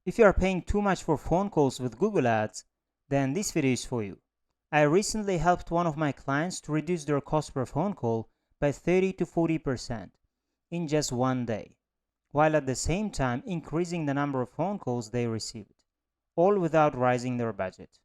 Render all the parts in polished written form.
If you are paying too much for phone calls with Google Ads, then this video is for you. I recently helped one of my clients to reduce their cost per phone call by 30 to 40% in just one day, while at the same time increasing the number of phone calls they received, all without rising their budget.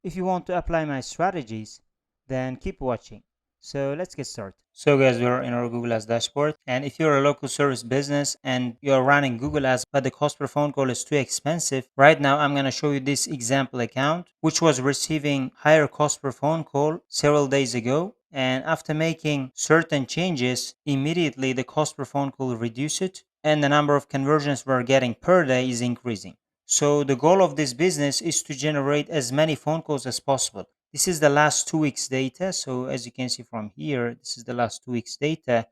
If you want to apply my strategies, then keep watching. So let's get started. So guys, we're in our Google Ads dashboard. And if you're a local service business and you're running Google Ads, but the cost per phone call is too expensive, right now I'm going to show you this example account, which was receiving higher cost per phone call several days ago. And after making certain changes, immediately the cost per phone call reduced and the number of conversions we're getting per day is increasing. So the goal of this business is to generate as many phone calls as possible. This is the last 2 weeks data. So as you can see from here, this is the last 2 weeks data.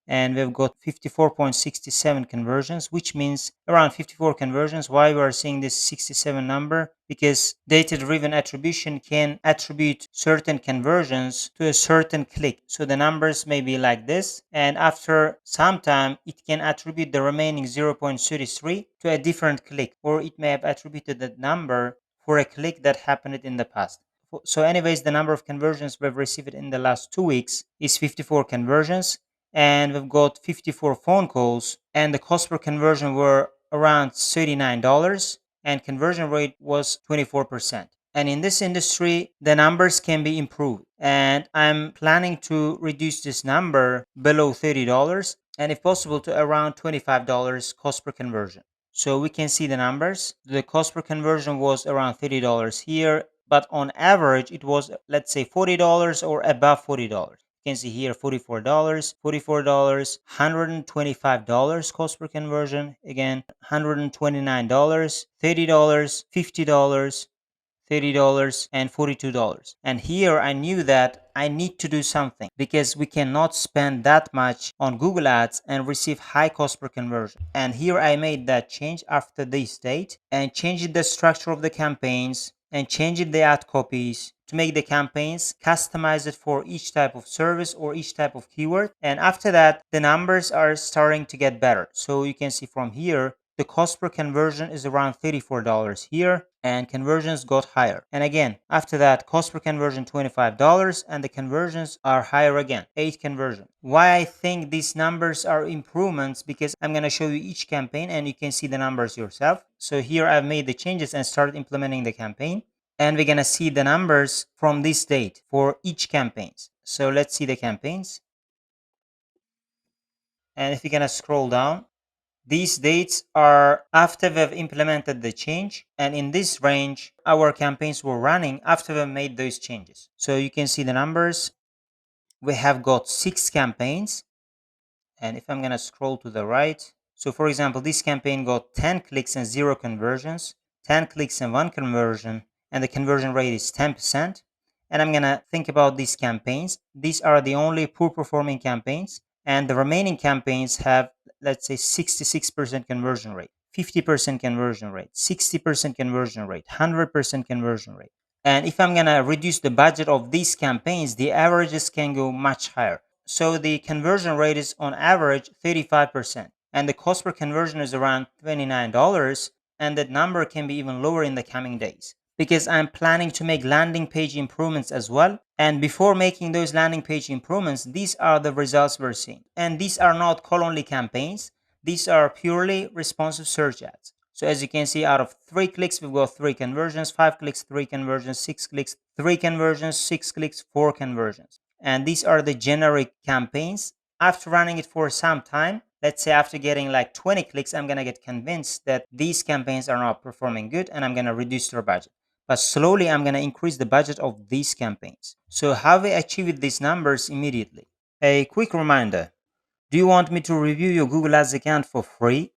And we've got 54.67 conversions, which means around 54 conversions. Why we are seeing this 67 number? Because data-driven attribution can attribute certain conversions to a certain click. So the numbers may be like this, and after some time, it can attribute the remaining 0.33 to a different click, or it may have attributed that number for a click that happened in the past. So anyways, the number of conversions we've received in the last 2 weeks is 54 conversions, and we've got 54 phone calls, and the cost per conversion were around $39, and conversion rate was 24%. And in this industry, the numbers can be improved, and I'm planning to reduce this number below $30 and if possible to around $25 cost per conversion. So we can see the numbers. The cost per conversion was around $30 here, but on average it was, let's say, $40 or above $40. You can see here $44, $44, $125 cost per conversion, again $129, $30, $50, $30 and $42. And here I knew that I need to do something because we cannot spend that much on Google Ads and receive high cost per conversion. And here I made that change after this date and changed the structure of the campaigns and changed the ad copies to make the campaigns customized for each type of service or each type of keyword. And after that, the numbers are starting to get better. So you can see from here, the cost per conversion is around $34 here, and conversions got higher. And again, after that, cost per conversion $25, and the conversions are higher again, 8 conversions. Why I think these numbers are improvements, because I'm going to show you each campaign and you can see the numbers yourself. So here I've made the changes and started implementing the campaign, and we're going to see the numbers from this date for each campaigns. So let's see the campaigns. And if you're going to scroll down, these dates are after we've implemented the change, and in this range, our campaigns were running after we made those changes. So you can see the numbers. We have got 6 campaigns, and if I'm going to scroll to the right, so for example, this campaign got 10 clicks and 0 conversions, 10 clicks and 1 conversion, and the conversion rate is 10%. And I'm going to think about these campaigns. These are the only poor performing campaigns, and the remaining campaigns have, let's say, 66% conversion rate, 50% conversion rate, 60% conversion rate, 100% conversion rate. And if I'm going to reduce the budget of these campaigns, the averages can go much higher. So the conversion rate is on average 35%, and the cost per conversion is around $29, and that number can be even lower in the coming days, because I'm planning to make landing page improvements as well. And before making those landing page improvements, these are the results we're seeing. And these are not call-only campaigns. These are purely responsive search ads. So as you can see, out of 3 clicks, we've got 3 conversions, 5 clicks, 3 conversions, 6 clicks, 3 conversions, 6 clicks, 4 conversions. And these are the generic campaigns. After running it for some time, let's say after getting like 20 clicks, I'm going to get convinced that these campaigns are not performing good and I'm going to reduce their budget. But slowly, I'm going to increase the budget of these campaigns. So how we achieved these numbers immediately? A quick reminder. Do you want me to review your Google Ads account for free?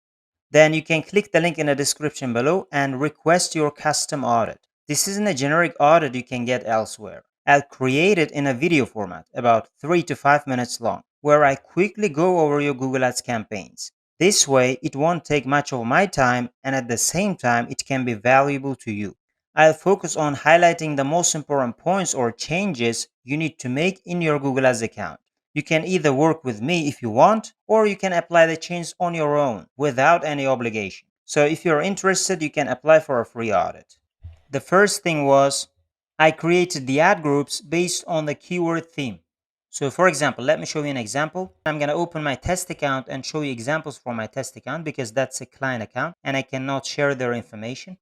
Then you can click the link in the description below and request your custom audit. This isn't a generic audit you can get elsewhere. I'll create it in a video format, about 3 to 5 minutes long, where I quickly go over your Google Ads campaigns. This way, it won't take much of my time, and at the same time, it can be valuable to you. I'll focus on highlighting the most important points or changes you need to make in your Google Ads account. You can either work with me if you want, or you can apply the change on your own without any obligation. So if you're interested, you can apply for a free audit. The first thing was I created the ad groups based on the keyword theme. So for example, let me show you an example. I'm going to open my test account and show you examples from my test account because that's a client account and I cannot share their information.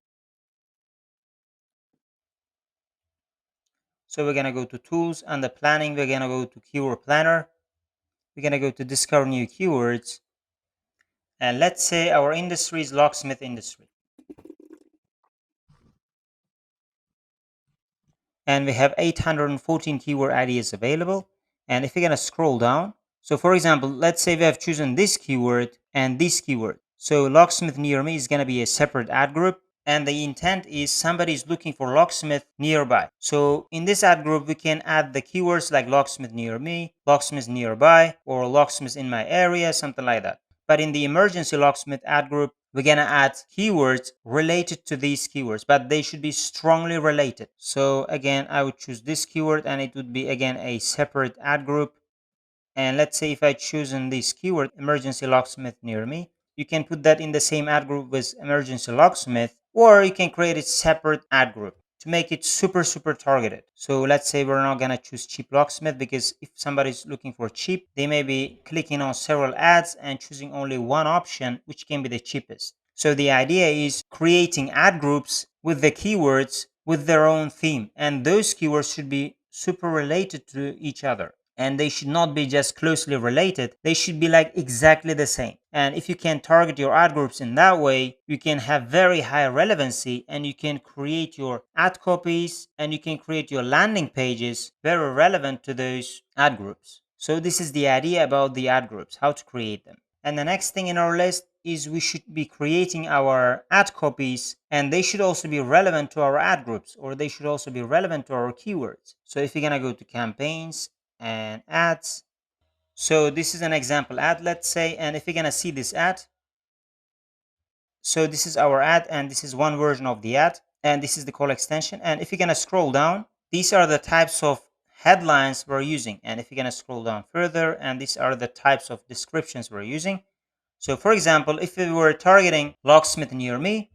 So we're going to go to tools. Under planning, we're going to go to keyword planner. We're going to go to discover new keywords. And let's say our industry is locksmith industry. And we have 814 keyword ideas available. And if you're going to scroll down, so for example, let's say we have chosen this keyword and this keyword. So locksmith near me is going to be a separate ad group. And the intent is somebody is looking for locksmith nearby. So in this ad group, we can add the keywords like locksmith near me, locksmith nearby, or locksmith in my area, something like that. But in the emergency locksmith ad group, we're gonna add keywords related to these keywords, but they should be strongly related. So again, I would choose this keyword and it would be again a separate ad group. And let's say if I choose in this keyword emergency locksmith near me, you can put that in the same ad group with emergency locksmith, or you can create a separate ad group to make it super targeted. So let's say we're not gonna choose cheap locksmith because if somebody's looking for cheap, they may be clicking on several ads and choosing only one option, which can be the cheapest. So the idea is creating ad groups with the keywords with their own theme, and those keywords should be super related to each other. And they should not be just closely related. They should be like exactly the same. And if you can target your ad groups in that way, you can have very high relevancy and you can create your ad copies and you can create your landing pages very relevant to those ad groups. So this is the idea about the ad groups, how to create them. And the next thing in our list is we should be creating our ad copies and they should also be relevant to our ad groups, or they should also be relevant to our keywords. So if you're going to go to campaigns and ads, so this is an example ad, let's say, and if you're going to see this ad, so this is our ad and this is one version of the ad and this is the call extension. And if you're going to scroll down, these are the types of headlines we're using. And if you're going to scroll down further, and these are the types of descriptions we're using. So for example, if we were targeting locksmith near me,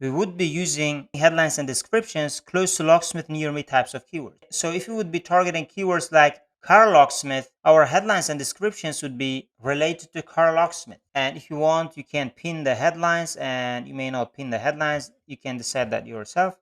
we would be using headlines and descriptions close to locksmith near me types of keywords. So if we would be targeting keywords like car locksmith, our headlines and descriptions would be related to car locksmith. And if you want, you can pin the headlines, and you may not pin the headlines. You can decide that yourself.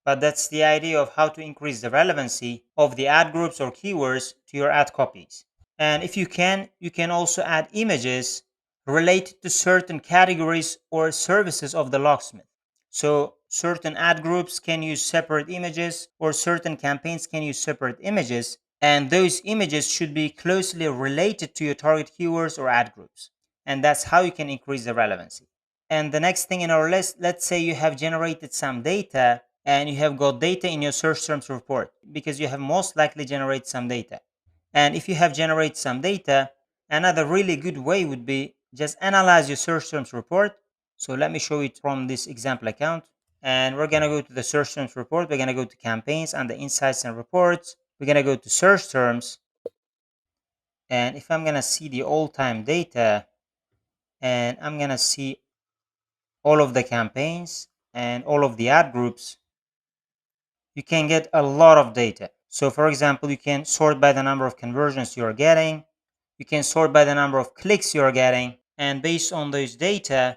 But that's the idea of how to increase the relevancy of the ad groups or keywords to your ad copies. And if you can also add images related to certain categories or services of the locksmith. So certain ad groups can use separate images, or certain campaigns can use separate images, and those images should be closely related to your target keywords or ad groups. And that's how you can increase the relevancy. And the next thing in our list, let's say you have generated some data and you have got data in your search terms report, because you have most likely generated some data. And if you have generated some data, another really good way would be just analyze your search terms report. So let me show it from this example account. And we're going to go to the search terms report. We're going to go to campaigns and the insights and reports. We're going to go to search terms. And if I'm going to see the all-time data, and I'm going to see all of the campaigns and all of the ad groups, you can get a lot of data. So for example, you can sort by the number of conversions you are getting. You can sort by the number of clicks you are getting. And based on those data,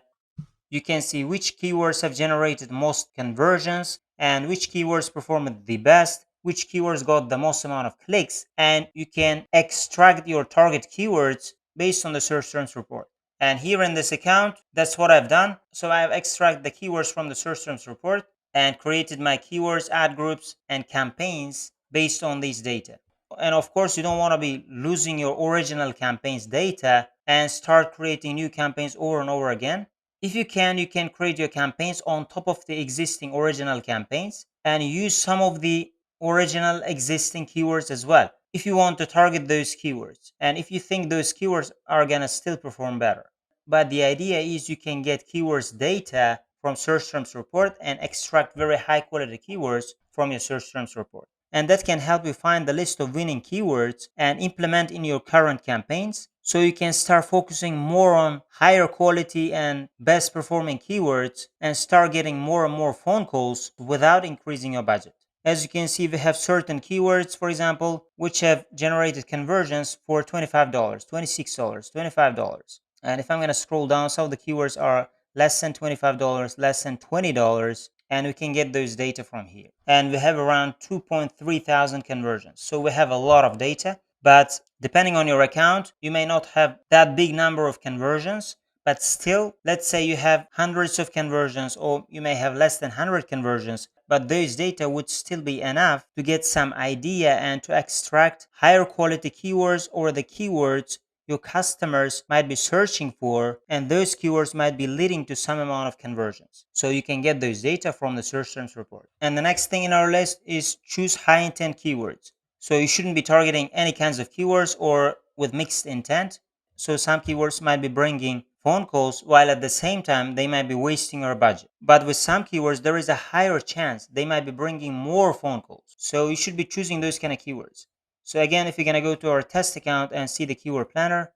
you can see which keywords have generated most conversions and which keywords performed the best, which keywords got the most amount of clicks, and you can extract your target keywords based on the search terms report. And here in this account, that's what I've done. So I've extracted the keywords from the search terms report and created my keywords, ad groups, and campaigns based on these data. And of course, you don't want to be losing your original campaigns data and start creating new campaigns over and over again. If you can create your campaigns on top of the existing original campaigns and use some of the original existing keywords as well, if you want to target those keywords and if you think those keywords are going to still perform better. But the idea is you can get keywords data from search terms report and extract very high quality keywords from your search terms report. And that can help you find the list of winning keywords and implement in your current campaigns. So you can start focusing more on higher quality and best performing keywords and start getting more and more phone calls without increasing your budget. As you can see, we have certain keywords, for example, which have generated conversions for $25, $26, $25. And if I'm going to scroll down, some of the keywords are less than $25, less than $20, and we can get those data from here. And we have around 2.3 thousand conversions. So we have a lot of data, but depending on your account, you may not have that big number of conversions, but still, let's say you have hundreds of conversions, or you may have less than 100 conversions, but those data would still be enough to get some idea and to extract higher quality keywords or the keywords your customers might be searching for, and those keywords might be leading to some amount of conversions. So you can get those data from the search terms report. And the next thing in our list is choose high intent keywords. So you shouldn't be targeting any kinds of keywords or with mixed intent. So some keywords might be bringing phone calls while at the same time they might be wasting our budget. But with some keywords, there is a higher chance they might be bringing more phone calls. So you should be choosing those kind of keywords. So again, if you're going to go to our test account and see the keyword planner,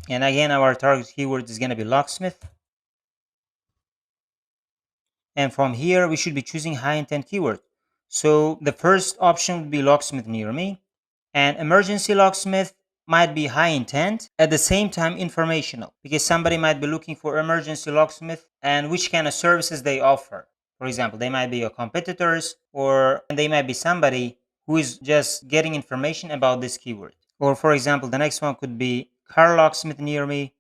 and again, our target keyword is going to be locksmith. And from here, we should be choosing high intent keyword. So the first option would be locksmith near me, and emergency locksmith might be high intent, at the same time informational, because somebody might be looking for emergency locksmith and which kind of services they offer. For example, they might be your competitors, or they might be somebody who is just getting information about this keyword. Or for example, the next one could be car locksmith near me,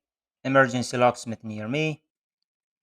emergency locksmith near me.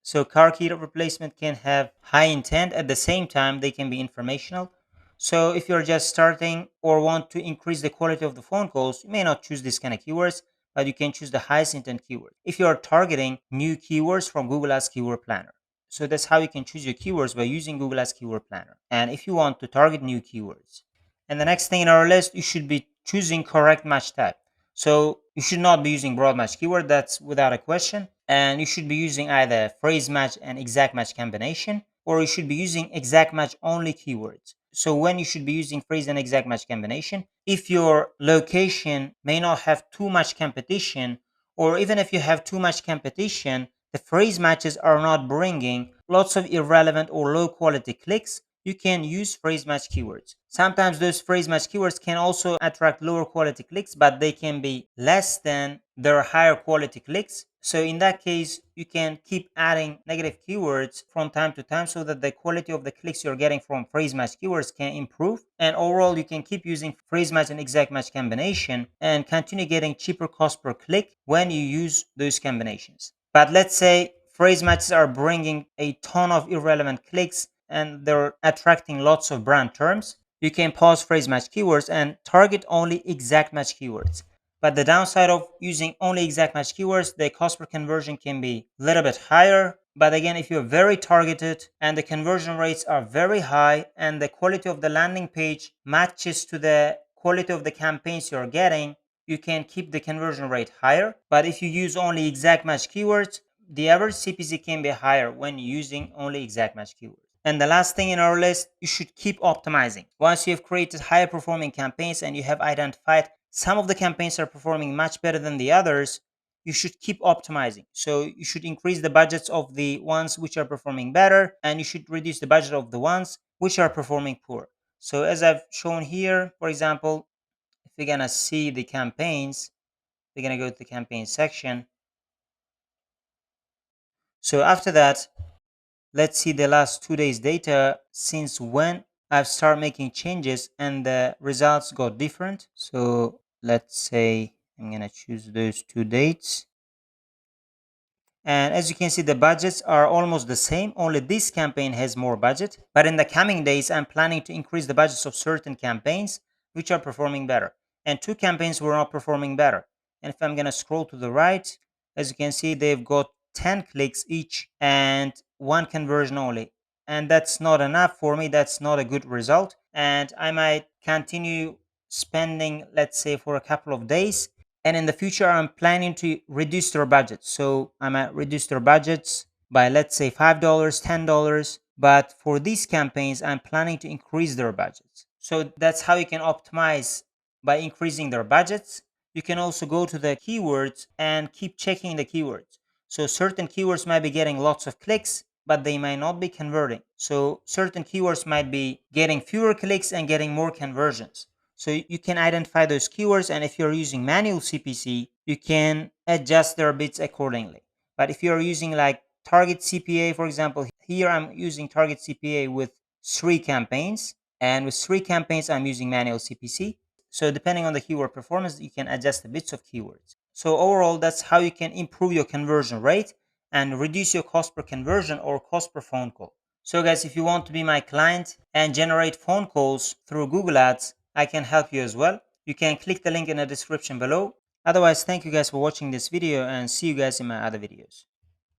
So car key replacement can have high intent, at the same time they can be informational. So if you're just starting or want to increase the quality of the phone calls, you may not choose this kind of keywords, but you can choose the highest intent keyword if you are targeting new keywords from Google Ads Keyword Planner. So that's how you can choose your keywords, by using Google Ads Keyword Planner. And if you want to target new keywords. And the next thing in our list, you should be choosing correct match type. So you should not be using broad match keyword, that's without a question. And you should be using either phrase match and exact match combination, or you should be using exact match only keywords. So when you should be using phrase and exact match combination, if your location may not have too much competition, or even if you have too much competition, the phrase matches are not bringing lots of irrelevant or low quality clicks, you can use phrase match keywords. Sometimes those phrase match keywords can also attract lower quality clicks, but they can be less than their higher quality clicks. So in that case, you can keep adding negative keywords from time to time so that the quality of the clicks you're getting from phrase match keywords can improve. And overall, you can keep using phrase match and exact match combination and continue getting cheaper cost per click when you use those combinations. But let's say phrase matches are bringing a ton of irrelevant clicks and they're attracting lots of brand terms. You can pause phrase match keywords and target only exact match keywords. But the downside of using only exact match keywords, the cost per conversion can be a little bit higher. But again, if you're very targeted and the conversion rates are very high and the quality of the landing page matches to the quality of the campaigns you're getting, you can keep the conversion rate higher. But if you use only exact match keywords, the average CPC can be higher when using only exact match keywords. And the last thing in our list, you should keep optimizing. Once you have created higher performing campaigns and you have identified some of the campaigns are performing much better than the others, you should keep optimizing. So you should increase the budgets of the ones which are performing better, and you should reduce the budget of the ones which are performing poor. So as I've shown here, for example, if we're gonna see the campaigns, we're gonna go to the campaign section. So after that, let's see the last 2 days data since when I've started making changes and the results got different. So let's say I'm gonna choose those 2 dates. And as you can see, the budgets are almost the same, only this campaign has more budget. But in the coming days, I'm planning to increase the budgets of certain campaigns which are performing better. And 2 campaigns were not performing better. And if I'm going to scroll to the right, as you can see, they've got 10 clicks each and 1 conversion only. And that's not enough for me. That's not a good result. And I might continue spending, let's say, for a couple of days, and in the future I'm planning to reduce their budgets. So I might reduce their budgets by, let's say, $5, $10. But for these campaigns, I'm planning to increase their budgets. So that's how you can optimize, by increasing their budgets. you can also go to the keywords and keep checking the keywords. So certain keywords might be getting lots of clicks, but they might not be converting. So certain keywords might be getting fewer clicks and getting more conversions. So you can identify those keywords, and if you're using manual CPC, you can adjust their bits accordingly. But if you're using like target CPA, for example, here I'm using target CPA with 3 campaigns, and with 3 campaigns I'm using manual CPC. So depending on the keyword performance, you can adjust the bits of keywords. So overall, that's how you can improve your conversion rate and reduce your cost per conversion or cost per phone call. So guys, if you want to be my client and generate phone calls through Google Ads, I can help you as well. You can click the link in the description below. Otherwise, thank you guys for watching this video, and see you guys in my other videos.